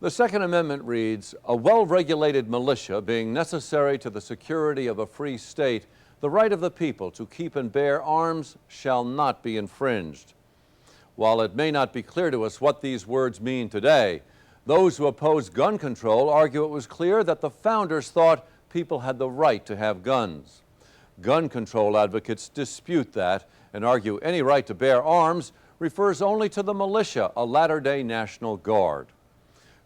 The Second Amendment reads, "A well-regulated militia being necessary to the security of a free state, the right of the people to keep and bear arms shall not be infringed." While it may not be clear to us what these words mean today, those who oppose gun control argue it was clear that the founders thought people had the right to have guns. Gun control advocates dispute that and argue any right to bear arms refers only to the militia, a latter-day National Guard.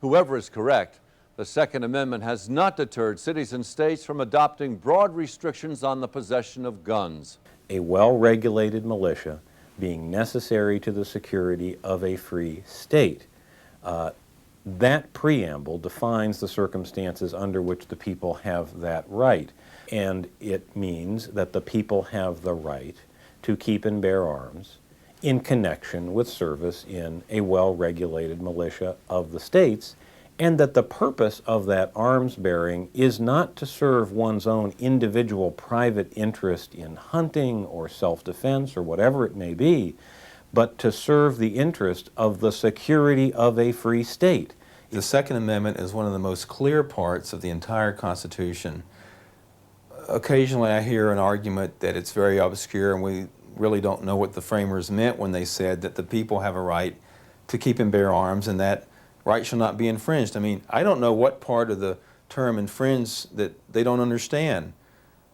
Whoever is correct, the Second Amendment has not deterred cities and states from adopting broad restrictions on the possession of guns. A well-regulated militia being necessary to the security of a free state. That preamble defines the circumstances under which the people have that right, and it means that the people have the right to keep and bear arms in connection with service in a well-regulated militia of the states, and that the purpose of that arms bearing is not to serve one's own individual private interest in hunting or self-defense or whatever it may be, but to serve the interest of the security of a free state. The Second Amendment is one of the most clear parts of the entire Constitution. Occasionally I hear an argument that it's very obscure and we really don't know what the framers meant when they said that the people have a right to keep and bear arms and that right shall not be infringed. I mean, I don't know what part of the term infringe that they don't understand,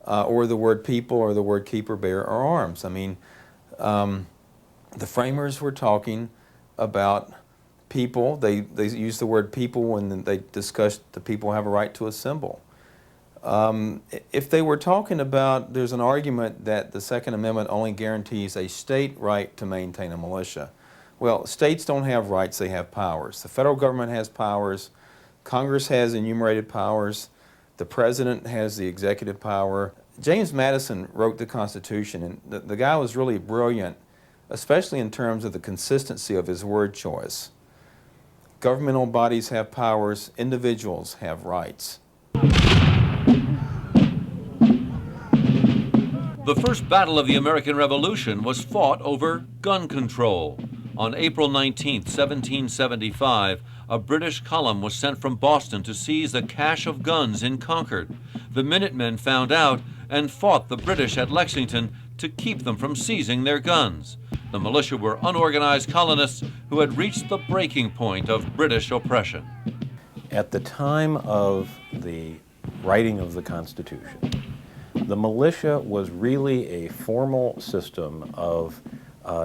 or the word people or the word keep or bear or arms. I mean, the framers were talking about people. They used the word people when they discussed the people have a right to assemble. If they were talking about, there's an argument that the Second Amendment only guarantees a state right to maintain a militia. Well, states don't have rights, they have powers. The federal government has powers, Congress has enumerated powers, the president has the executive power. James Madison wrote the Constitution, and the guy was really brilliant, especially in terms of the consistency of his word choice. Governmental bodies have powers, individuals have rights. The first battle of the American Revolution was fought over gun control. On April 19, 1775, a British column was sent from Boston to seize a cache of guns in Concord. The Minutemen found out and fought the British at Lexington to keep them from seizing their guns. The militia were unorganized colonists who had reached the breaking point of British oppression. At the time of the writing of the Constitution, the militia was really a formal system of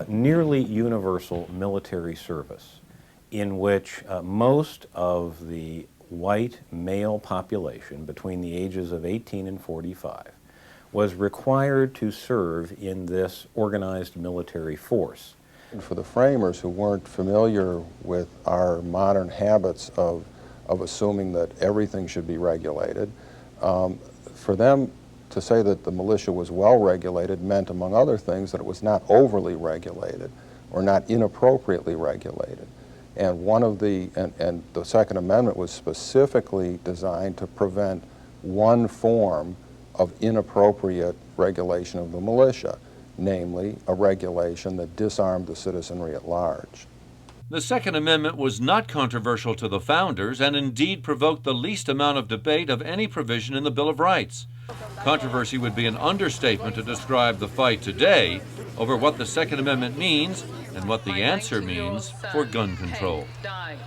nearly universal military service in which most of the white male population between the ages of 18 and 45 was required to serve in this organized military force. For the framers who weren't familiar with our modern habits of assuming that everything should be regulated, for them to say that the militia was well regulated meant, among other things, that it was not overly regulated or not inappropriately regulated. And the Second Amendment was specifically designed to prevent one form of inappropriate regulation of the militia, namely a regulation that disarmed the citizenry at large. The Second Amendment was not controversial to the founders and indeed provoked the least amount of debate of any provision in the Bill of Rights. Controversy would be an understatement to describe the fight today over what the Second Amendment means and what the answer means for gun control.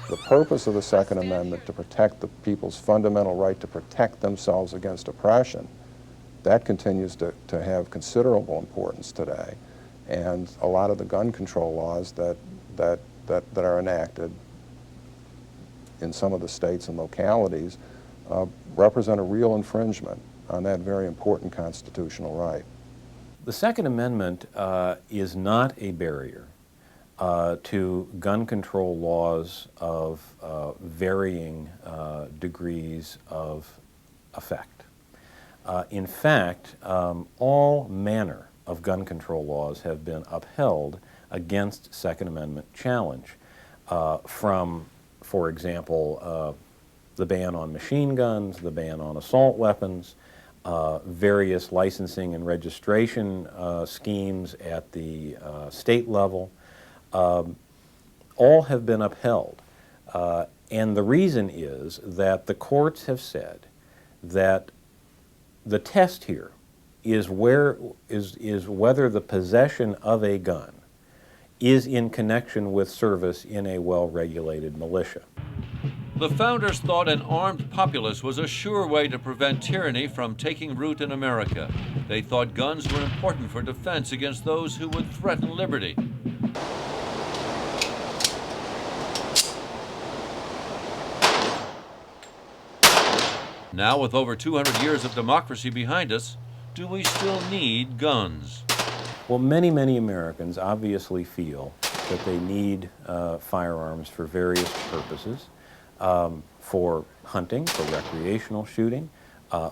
The purpose of the Second Amendment to protect the people's fundamental right to protect themselves against oppression, that continues to have considerable importance today. And a lot of the gun control laws that are enacted in some of the states and localities represent a real infringement on that very important constitutional right. The Second Amendment is not a barrier to gun control laws of varying degrees of effect. In fact, all manner of gun control laws have been upheld against Second Amendment challenge, from, for example, the ban on machine guns, the ban on assault weapons, various licensing and registration schemes at the state level, all have been upheld. And the reason is that the courts have said that the test here is whether the possession of a gun is in connection with service in a well-regulated militia. The founders thought an armed populace was a sure way to prevent tyranny from taking root in America. They thought guns were important for defense against those who would threaten liberty. Now, with over 200 years of democracy behind us, do we still need guns? Well, many, many Americans obviously feel that they need firearms for various purposes, for hunting, for recreational shooting,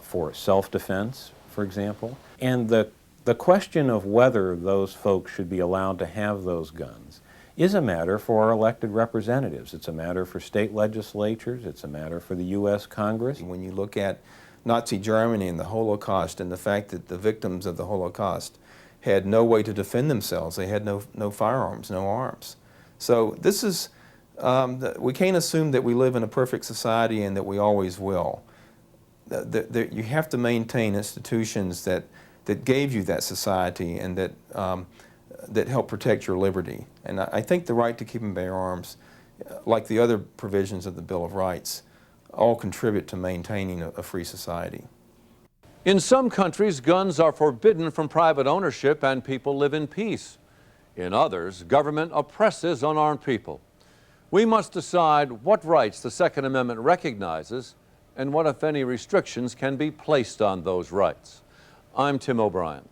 for self-defense, for example. And the question of whether those folks should be allowed to have those guns is a matter for our elected representatives. It's a matter for state legislatures. It's a matter for the U.S. Congress. When you look at Nazi Germany and the Holocaust and the fact that the victims of the Holocaust had no way to defend themselves, they had no firearms, no arms. So this is, we can't assume that we live in a perfect society and that we always will. You have to maintain institutions that gave you that society and that help protect your liberty. And I think the right to keep and bear arms, like the other provisions of the Bill of Rights, all contribute to maintaining a free society. In some countries, guns are forbidden from private ownership and people live in peace. In others, government oppresses unarmed people. We must decide what rights the Second Amendment recognizes and what, if any, restrictions can be placed on those rights. I'm Tim O'Brien.